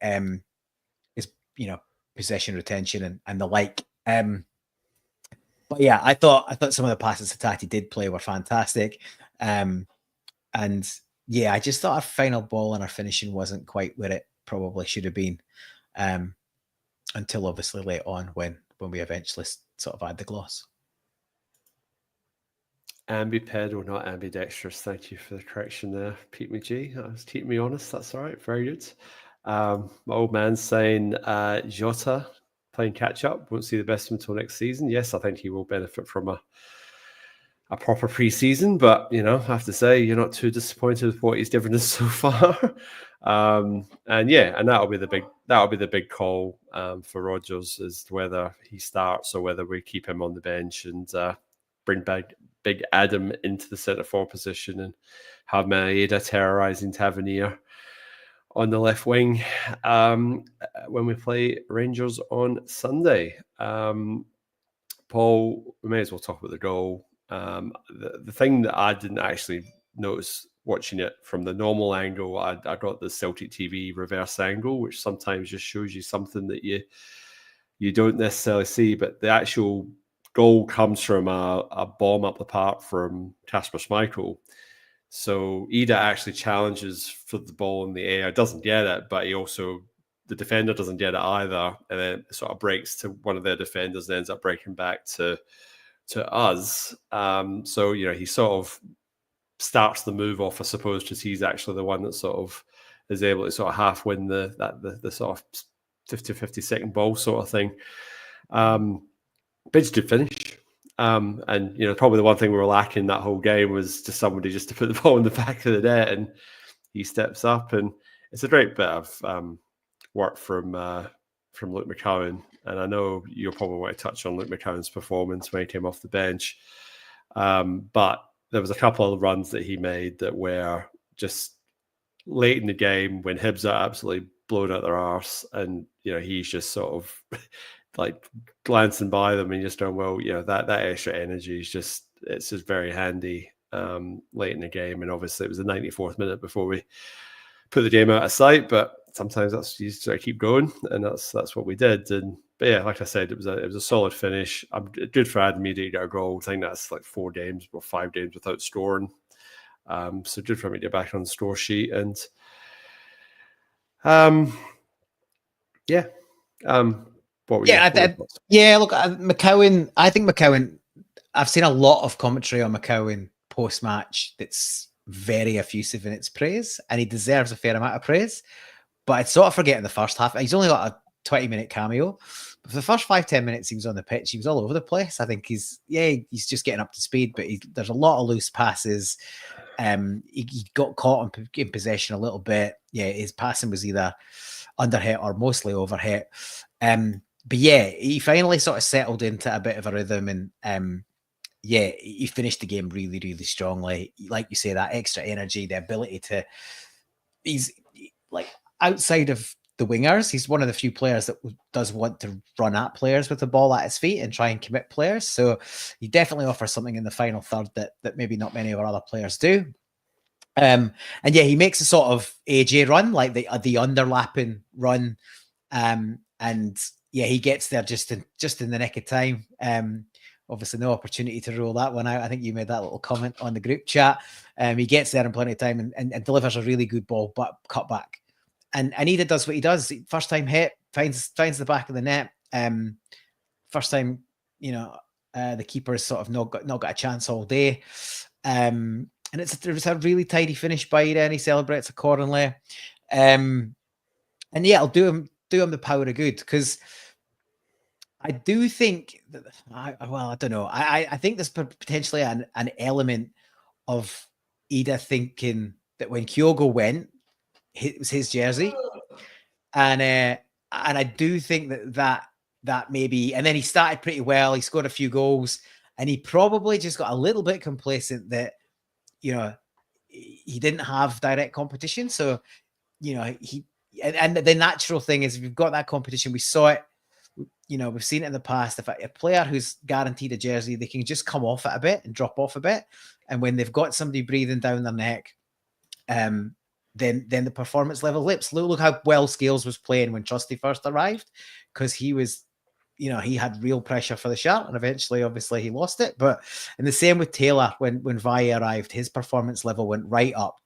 possession retention and the like. But yeah, I thought some of the passes that Tati did play were fantastic. And yeah, I just thought our final ball and our finishing wasn't quite where it probably should have been. Until obviously late on when we eventually sort of had the gloss. Ambipedal, not ambidextrous. Thank you for the correction there, Pete McGee. That was keeping me honest. That's all right. Very good. My old man's saying Jota playing catch up. Won't see the best of him until next season. Yes, I think he will benefit from a proper preseason, but I have to say you're not too disappointed with what he's given us so far. And that'll be the big call for Rodgers as to whether he starts or whether we keep him on the bench and bring back Big Adam into the centre forward position and have Maeda terrorising Tavernier on the left wing when we play Rangers on Sunday. Paul, we may as well talk about the goal. The thing that I didn't actually notice watching it from the normal angle, I got the Celtic TV reverse angle, which sometimes just shows you something that you don't necessarily see, but the actual goal comes from a bomb up the park from Kasper Schmeichel. So Ida actually challenges for the ball in the air, doesn't get it, but the defender doesn't get it either, and then it sort of breaks to one of their defenders and ends up breaking back to us. So he sort of starts the move off, I suppose, because he's actually the one that sort of is able to sort of half win the sort of 50 second ball sort of thing. Bidge did finish. And probably the one thing we were lacking that whole game was just somebody just to put the ball in the back of the net, and he steps up, and it's a great bit of work from Luke McCowan. And I know you'll probably want to touch on Luke McCowan's performance when he came off the bench, but there was a couple of runs that he made that were just late in the game when Hibs are absolutely blown out their arse, and he's just sort of like glancing by them and just going, well, that extra energy is just very handy late in the game. And obviously it was the 94th minute before we put the game out of sight, but sometimes that's you just sort of keep going, and that's what we did. But yeah, like I said, it was a solid finish. I'm good for Adam Media to get a goal. I think that's like 4 games or 5 games without scoring. So good for me to get back on the score sheet. And what were look, McCowan. I think McCowan. I've seen a lot of commentary on McCowan post match that's very effusive in its praise, and he deserves a fair amount of praise. But I'd sort of forget in the first half, he's only got 20-minute cameo. But for the first 5-10 minutes he was on the pitch, he was all over the place. I think he's just getting up to speed, but there's a lot of loose passes. He got caught in possession a little bit. Yeah, his passing was either underhit or mostly overhit. But yeah, he finally sort of settled into a bit of a rhythm, and yeah, he finished the game really, really strongly. Like you say, that extra energy, the ability to, he's like outside of the wingers, he's one of the few players that does want to run at players with the ball at his feet and try and commit players. So he definitely offers something in the final third that maybe not many of our other players do. And yeah, he makes a sort of AJ run, like the underlapping run. And yeah, he gets there just in the nick of time. Obviously no opportunity to rule that one out. I think you made that little comment on the group chat. He gets there in plenty of time and delivers a really good ball, but cut back. And Ida does what he does. First time hit, finds the back of the net. First time, the keeper's sort of not got a chance all day. And it was a really tidy finish by Ida, and he celebrates accordingly. And yeah, it'll do him the power of good, because I do think that, I don't know. I think there's potentially an element of Ida thinking that when Kyogo went, it was his jersey, and I do think that maybe. And then he started pretty well. He scored a few goals, and he probably just got a little bit complacent that he didn't have direct competition. So and the natural thing is, if you've got that competition, we saw it. We've seen it in the past. If a player who's guaranteed a jersey, they can just come off it a bit and drop off a bit. And when they've got somebody breathing down their neck, then the performance level lips. Look how well Scales was playing when Trusty first arrived, because he was, he had real pressure for the shot, and eventually, obviously, he lost it. But and the same with Taylor when Valle arrived, his performance level went right up.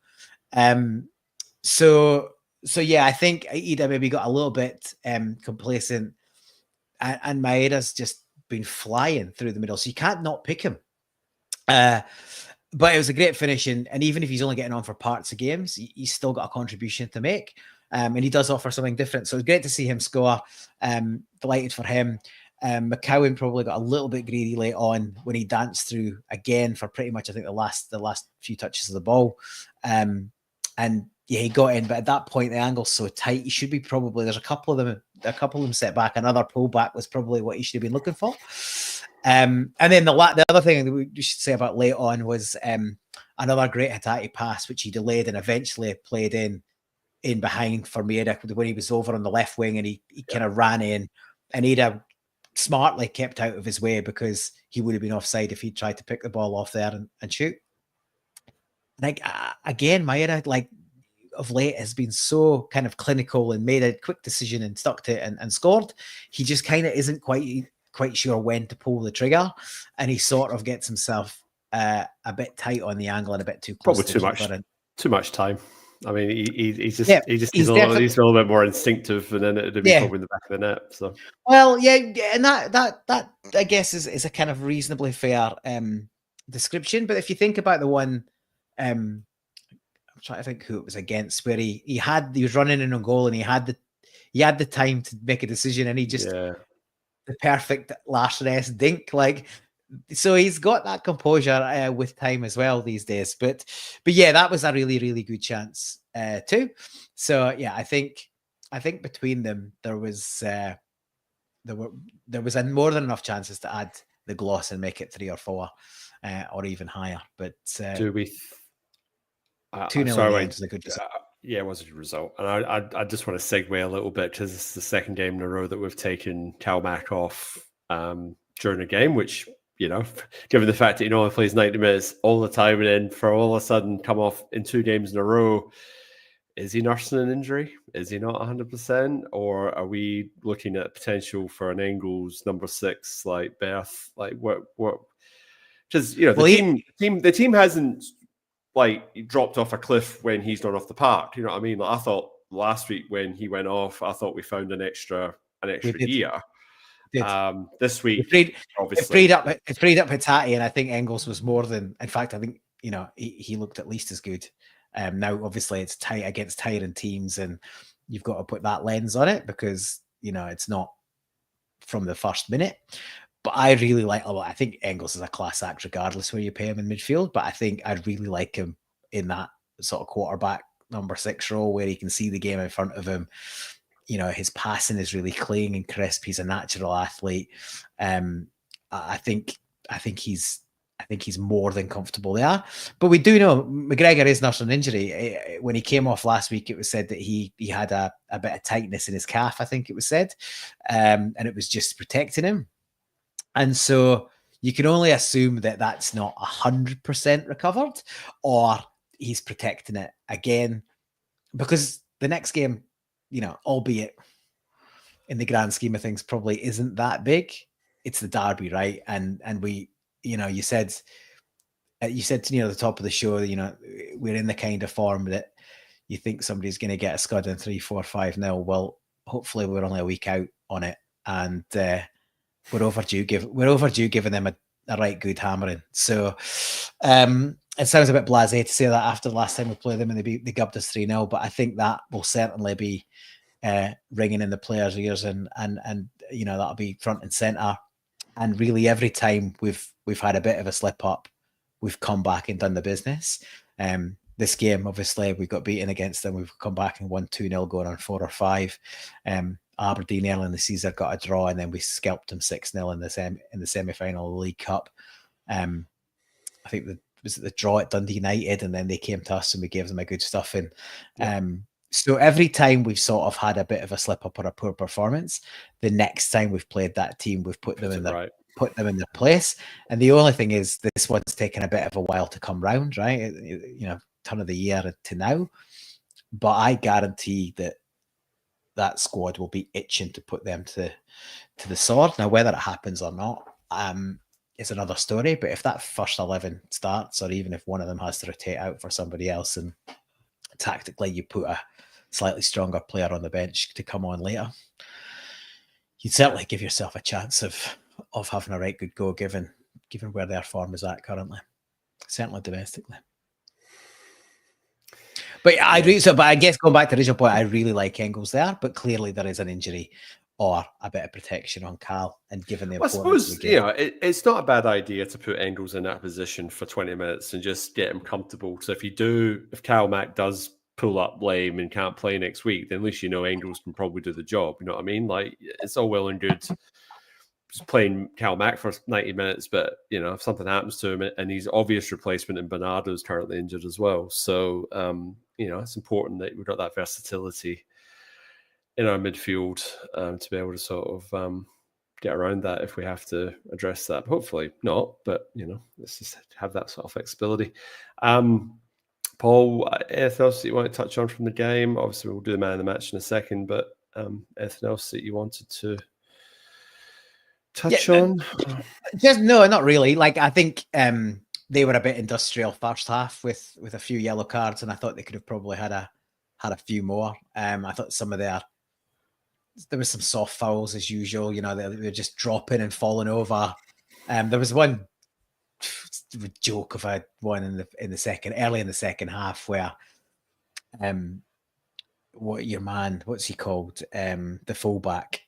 So yeah, I think Ida maybe got a little bit complacent. And Maeda's just been flying through the middle, so you can't not pick him. But it was a great finish, and even if he's only getting on for parts of games, he's still got a contribution to make, and he does offer something different. So it's great to see him score. Delighted for him. McCowan probably got a little bit greedy late on when he danced through again for pretty much, I think, the last few touches of the ball. And yeah, he got in, but at that point the angle's so tight, he should be there's a couple of them set back. Another pullback was probably what he should have been looking for. And then the other thing that we should say about late on was another great Hatate pass, which he delayed and eventually played in behind for Maeda when he was over on the left wing, and he kind of ran in, and Ada smartly kept out of his way, because he would have been offside if he tried to pick the ball off there and shoot. Like again, Maeda, of late, has been so kind of clinical and made a quick decision and stuck to it and scored. He just kind of isn't quite sure when to pull the trigger, and he sort of gets himself a bit tight on the angle and a bit too close. Probably too much time. I mean, he's a little bit more instinctive, and then it'd be probably in the back of the net. So and that I guess is a kind of reasonably fair description. But if you think about the one, I'm trying to think who it was against, where he was running in on goal, and he had the time to make a decision, and he just the perfect last rest dink. So he's got that composure with time as well these days. But yeah, that was a really, really good chance too. So yeah, I think between them there was more than enough chances to add the gloss and make it 3 or 4 or even higher. But do we? 2-0 was a good result. Yeah, it was a good result. And I just want to segue a little bit, because it's the second game in a row that we've taken Calmac off during a game, which, given the fact that he only plays 90 minutes all the time, and then for all of a sudden come off in 2 games in a row, is he nursing an injury? Is he not 100%? Or are we looking at potential for an Engels number 6 berth? What? Because the team hasn't he dropped off a cliff when he's gone off the park. You know what I mean? I thought last week when he went off, I thought we found an extra year. This week, obviously, it freed up Hatate, and I think Engels was more than. In fact, I think he looked at least as good. Now, obviously, it's tight against tiring teams, and you've got to put that lens on it, because it's not from the first minute. But I really like, I think Engels is a class act regardless where you pay him in midfield, but I think I really like him in that sort of quarterback number 6 role where he can see the game in front of him. His passing is really clean and crisp. He's a natural athlete. I think he's more than comfortable there. But we do know McGregor is nursing an injury. When he came off last week, it was said that he had a bit of tightness in his calf, I think it was said. And it was just protecting him. And so you can only assume that that's not 100% recovered, or he's protecting it again, because the next game, albeit in the grand scheme of things, probably isn't that big. It's the derby, right? And we, you said near the top of the show, we're in the kind of form that you think somebody's going to get a scud in 3-4-5-0. Well, hopefully we're only a week out on it, and we're overdue giving them a right good hammering. So it sounds a bit blasé to say that after the last time we played them and they gubbed us 3-0, but I think that will certainly be ringing in the players' ears, and that'll be front and centre. And really, every time we've had a bit of a slip up, we've come back and done the business. This game, obviously, we got beaten against them. We've come back and won 2-0, going on 4 or 5. Aberdeen early in the season got a draw, and then we scalped them 6-0 in the semi-final of the League Cup. I think was the draw at Dundee United, and then they came to us and we gave them a good stuffing. Yeah. So every time we've sort of had a bit of a slip up or a poor performance, the next time we've played that team, we've put them in their place. And the only thing is, this one's taken a bit of a while to come round, right? Turn of the year to now. But I guarantee that squad will be itching to put them to the sword. Now, whether it happens or not is another story. But if that first 11 starts, or even if one of them has to rotate out for somebody else, and tactically you put a slightly stronger player on the bench to come on later, you'd certainly give yourself a chance of having a right good go, given where their form is at currently, certainly domestically. But I agree. But I guess going back to the original point, I really like Engels there, but clearly there is an injury or a bit of protection on Cal, and given the importance of the game, it's not a bad idea to put Engels in that position for 20 minutes and just get him comfortable. So if Cal Mack does pull up lame and can't play next week, then at least Engels can probably do the job. You know what I mean? Like, it's all well and good playing Cal Mack for 90 minutes, but if something happens to him, and he's obvious replacement in Bernardo is currently injured as well. So it's important that we've got that versatility in our midfield to be able to sort of get around that if we have to address that. Hopefully not, but let's just have that sort of flexibility. Paul, anything else that you want to touch on from the game? Obviously, we'll do the man of the match in a second, but anything else that you wanted to touch on? Just no, not really. Like, I think they were a bit industrial first half with a few yellow cards, and I thought they could have probably had a few more. I thought there was some soft fouls as usual. They were just dropping and falling over. There was one joke of a one early in the second half where what's he called? The fullback,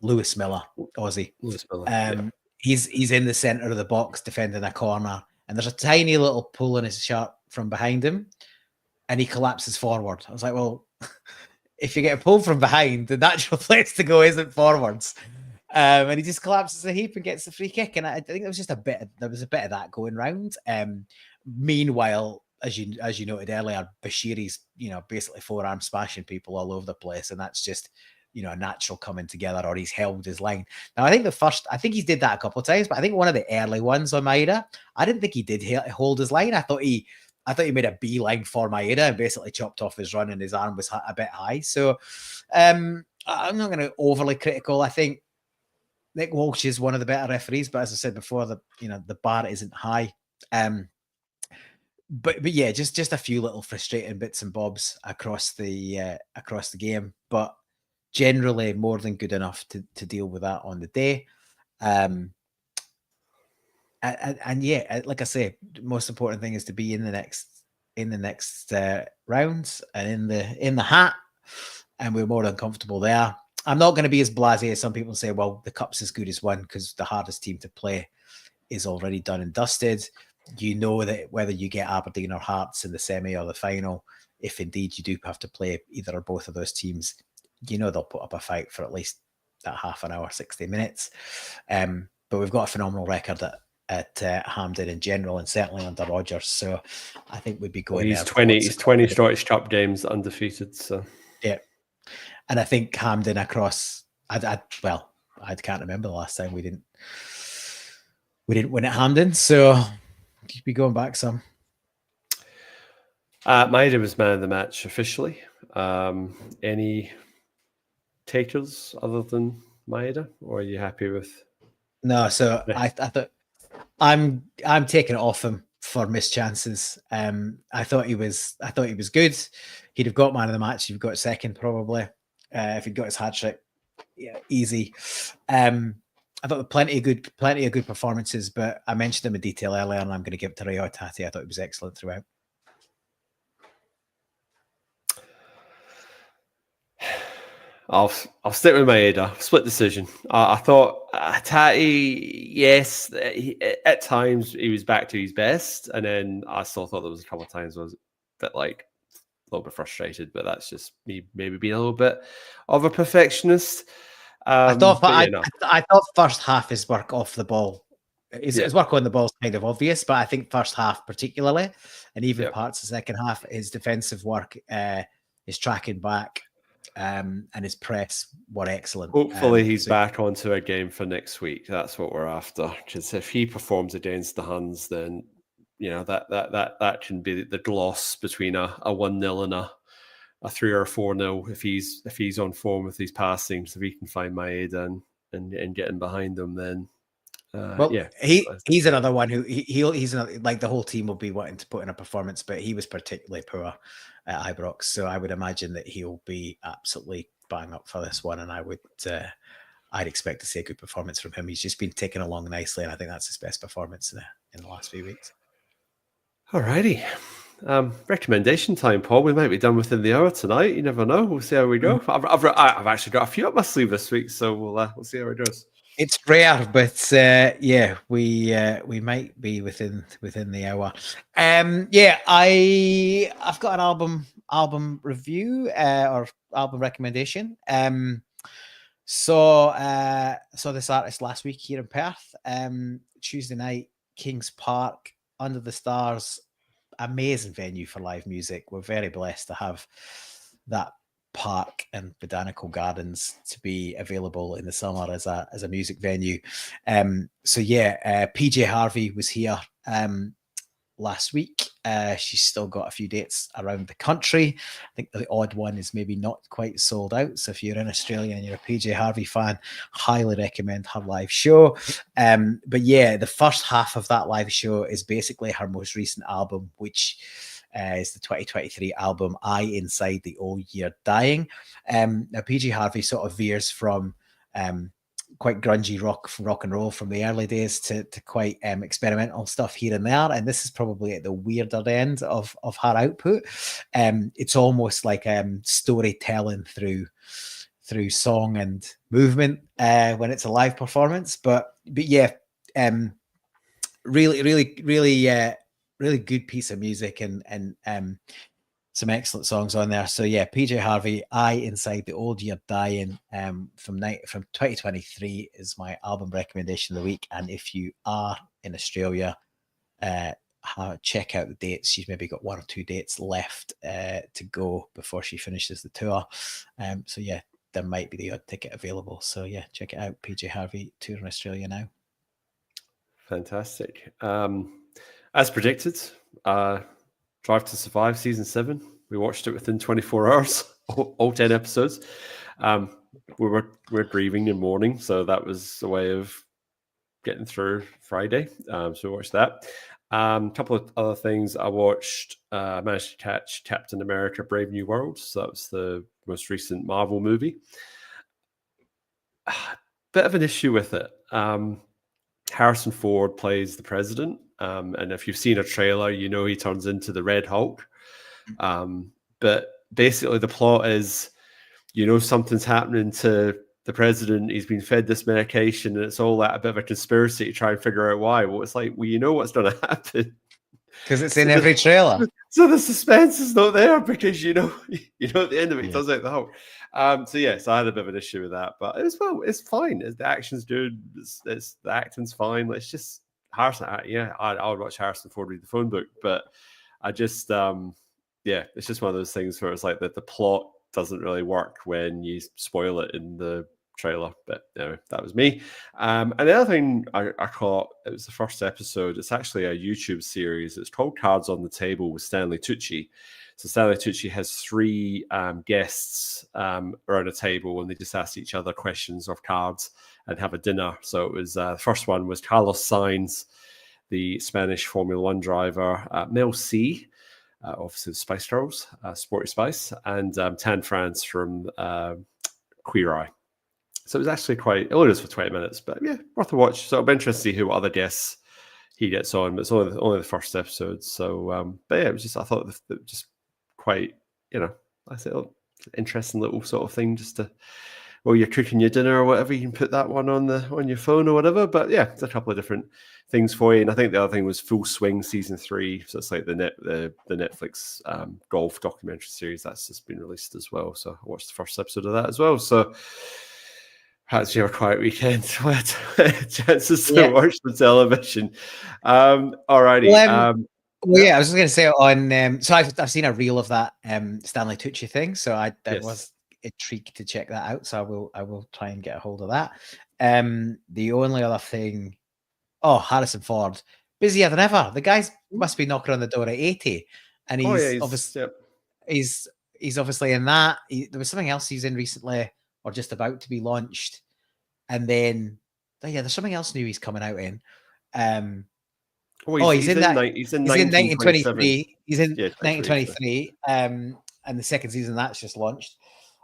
Lewis Miller, Aussie. Lewis Miller. He's in the center of the box defending a corner, and there's a tiny little pull in his shirt from behind him, and he collapses forward. I was like, well, if you get a pull from behind, the natural place to go isn't forwards. And he just collapses a heap and gets the free kick. And I think there was a bit of that going round. Meanwhile, as you noted earlier, Bashiri's basically forearm smashing people all over the place, and that's just a natural coming together, or he's held his line. Now, I think he did that a couple of times, but I think one of the early ones on Maeda, I didn't think he did hold his line. I thought he made a beeline for Maeda and basically chopped off his run, and his arm was a bit high. So I'm not going to overly critical. I think Nick Walsh is one of the better referees, but as I said before, the bar isn't high. But yeah, just a few little frustrating bits and bobs across the game, but generally more than good enough to deal with that on the day. And yeah, like I say, the most important thing is to be in the next rounds and in the hat. and we're more uncomfortable there. I'm not going to be as blasé as some people say, well, the cup's as good as one because the hardest team to play is already done and dusted. You know that whether you get Aberdeen or Hearts in the semi or the final, if indeed you do have to play either or both of those teams, you know they'll put up a fight for at least that half an hour, 60 minutes. But we've got a phenomenal record at Hampden in general, and certainly under Rodgers. So I think we'd be going. He's 20 Scottish Cup games undefeated. So yeah, and I think Hampden across. I can't remember the last time we didn't win at Hampden. So you'd be going back some. Maeda was man of the match officially. Any takers other than Maeda, or are you happy with? No, so I thought I'm taking it off him for missed chances. I thought he was good. He'd have got man of the match. He'd got second probably if he'd got his hat trick. Yeah, easy. I thought plenty of good performances, but I mentioned them in detail earlier, and I'm going to give it to Ray Otati. I thought he was excellent throughout. I'll stick with Maeda. Split decision. I thought Tati, yes, at times he was back to his best, and then I still thought there was a couple of times I was a bit a little bit frustrated, but that's just me maybe being a little bit of a perfectionist. I thought first half his work off the ball, his work on the ball is kind of obvious, but I think first half particularly, and even parts of second half, his defensive work, his tracking back, and his press were excellent. Hopefully he's back onto a game for next week. That's what we're after. Because if he performs against the Huns, then that can be the gloss between a 1-0 and a 3 or 4-0 if he's on form with his passing. So if he can find Maeda and get in behind him, then he's another one who he's another, like the whole team will be wanting to put in a performance, but he was particularly poor at Ibrox, so I would imagine that he'll be absolutely bang up for this one, and I'd expect to see a good performance from him. He's just been taken along nicely, and I think that's his best performance in the last few weeks. Alrighty. Recommendation time, Paul. We might be done within the hour tonight. You never know. We'll see how we go. I've actually got a few up my sleeve this week, so we'll see how it goes. It's rare, but we might be within the hour. I've got an album review or album recommendation. Saw this artist last week here in Perth. Tuesday night, Kings Park, Under the Stars. Amazing venue for live music. We're very blessed to have that park and botanical gardens to be available in the summer as a music venue. PJ Harvey was here last week. She's still got a few dates around the country. I think the odd one is maybe not quite sold out. So if you're in Australia and you're a PJ Harvey fan, highly recommend her live show. The first half of that live show is basically her most recent album, which is the 2023 album I Inside the Old Year Dying. Now PJ Harvey sort of veers from quite grungy rock and roll from the early days to quite experimental stuff here and there, and this is probably at the weirder end of her output. It's almost like storytelling through song and movement when it's a live performance, but really good piece of music and some excellent songs on there. So PJ Harvey, I Inside the Old Year Dying from 2023 is my album recommendation of the week. And if you are in Australia, check out the dates. She's maybe got 1 or 2 dates left to go before she finishes the tour. There might be the odd ticket available. So check it out. PJ Harvey tour in Australia now. Fantastic. As predicted, Drive to Survive season 7. We watched it within 24 hours, all 10 episodes. We're grieving and mourning, so that was a way of getting through Friday. So we watched that. A couple of other things I watched. Managed to catch Captain America: Brave New World. So that was the most recent Marvel movie. Bit of an issue with it. Harrison Ford plays the president. And if you've seen a trailer, you know he turns into the Red Hulk. But basically the plot is something's happening to the president. He's been fed this medication, and it's all that a bit of a conspiracy to try and figure out why. Well, it's like, you know what's going to happen because it's in every trailer. So the suspense is not there because at the end of it, he does out the Hulk. So yes, I had a bit of an issue with that, but it's fine. The action's good. It's the acting's fine. It's just Harrison. I would watch Harrison Ford read the phone book, but I just it's just one of those things where it's like that the plot doesn't really work when you spoil it in the trailer. But anyway, that was me. And the other thing I caught, it was the first episode. It's actually a YouTube series. It's called Cards on the Table with Stanley Tucci. So Stanley Tucci has 3 guests around a table, and they just ask each other questions of cards and have a dinner. So it was the first one was Carlos Sainz, the Spanish Formula One driver, Mel C, obviously the Spice Girls, Sporty Spice, and Tan France from Queer Eye. So it was actually it only was for 20 minutes, but yeah, worth a watch. So it'll be interesting to see who other guests he gets on. But it's only the first episode. So, but yeah, it was just, I thought it was just quite, I said, interesting little sort of thing just to, while you're cooking your dinner or whatever, you can put that one on your phone or whatever. But yeah, it's a couple of different things for you. And I think the other thing was Full Swing season 3. So it's like the Netflix golf documentary series that's just been released as well. So I watched the first episode of that as well. So how's your quiet weekend? Chances to watch the television. Alrighty. I was just going to say on. So I've seen a reel of that Stanley Tucci thing. So I was intrigued to check that out. So I will try and get a hold of that. The only other thing, Harrison Ford, busier than ever. The guys must be knocking on the door at 80, and he's obviously in that. There was something else he's in recently, or just about to be launched, and then there's something else new he's coming out in. He's in 1923. He's in 1923. And the second season that's just launched.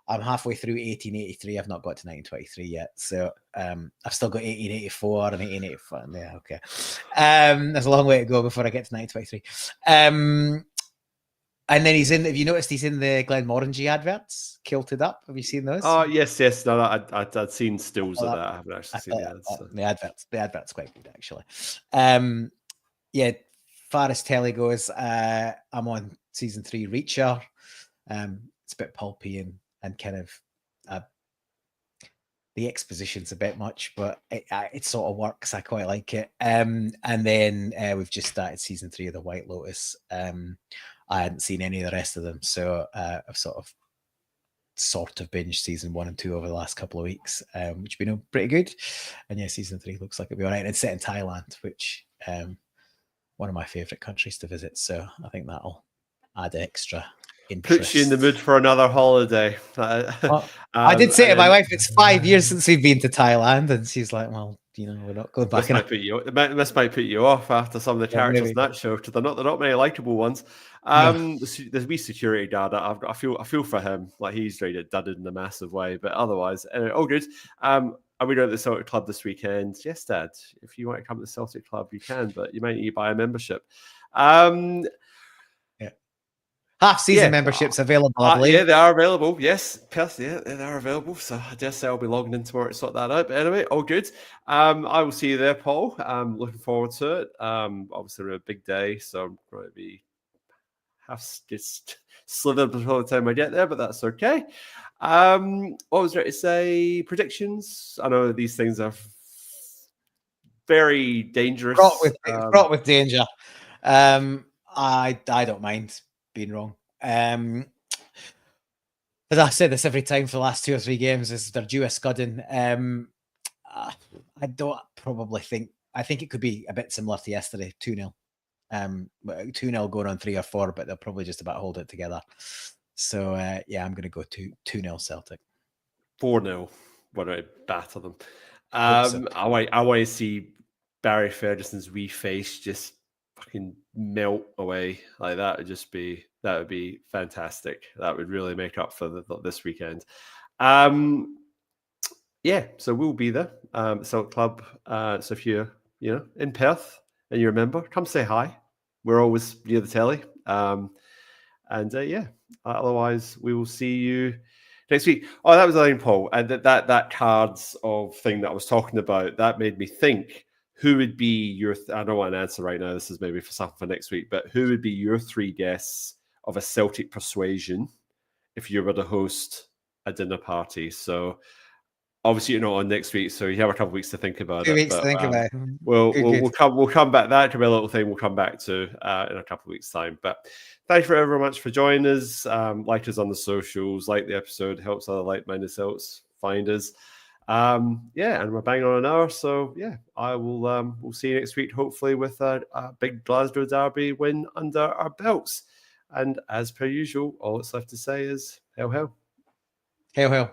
I'm halfway through 1883. I've not got to 1923 yet, so I've still got 1884 and 1884. Yeah, okay. There's a long way to go before I get to 1923. And then he's in. Have you noticed he's in the Glenmorangie adverts? Kilted Up. Have you seen those? Oh yes. No, I'd seen stills of that. I haven't actually seen the ads. So. The adverts quite good actually. Far as telly goes, I'm on season 3 Reacher. It's a bit pulpy and kind of the exposition's a bit much, but it sort of works. I quite like it. And then we've just started season 3 of The White Lotus. I hadn't seen any of the rest of them, so I've sort of binged season 1 and 2 over the last couple of weeks, which have been pretty good. And yeah, season 3 looks like it'll be all right. And it's set in Thailand, which one of my favorite countries to visit. So I think that'll add extra interest. Puts you in the mood for another holiday. I did say to my wife, it's 5 years since we've been to Thailand, and she's like, well, we're not going back. This might put you off after some of the characters in that show, because they're not many likable ones. There's wee security guard. I feel for him, like he's ready to dudded in a massive way, but otherwise, anyway, all good. Are we going to the Celtic Club this weekend? Yes, Dad. If you want to come to the Celtic Club, you can, but you might need to buy a membership. Half-season memberships available, I believe. Yeah, they are available. Yes, they are available. So I dare say I'll be logging in tomorrow to sort that out. But anyway, all good. I will see you there, Paul. I'm looking forward to it. Obviously, a big day, so I'm going to be just slithered before the time I get there, but that's okay. What was there to say? Predictions? I know these things are very dangerous. Fraught with danger. I don't mind being wrong. As I say this every time for the last 2 or 3 games, is they're due a scudding. I think it could be a bit similar to yesterday, 2-0. 2-0 going on 3 or 4, but they'll probably just about hold it together. So I'm going to go 2-0 Celtic. 4-0. Why don't I batter them? I want to see Barry Ferguson's wee face just fucking melt away. Like that would be fantastic. That would really make up for this weekend. So we'll be there. Celtic Club. So if you're in Perth and you're a member, come say hi. We're always near the telly. Otherwise we will see you next week. Oh, that was the line, Paul. And that cards of thing that I was talking about, that made me think, who would be your, I don't want an answer right now, this is maybe for something for next week, but who would be your 3 guests of a Celtic persuasion if you were to host a dinner party? So obviously you're not on next week, so you have a couple of weeks to think about 2 it. weeks But to think about it. we'll come back. That could be a little thing we'll come back to in a couple of weeks' time. But thank you very much for joining us. Like us on the socials, like the episode, helps other like-minded Celts find us. And we're bang on an hour. So yeah, I will. We'll see you next week, hopefully with a big Glasgow derby win under our belts. And as per usual, all that's left to say is hail, hail. Hail, hail.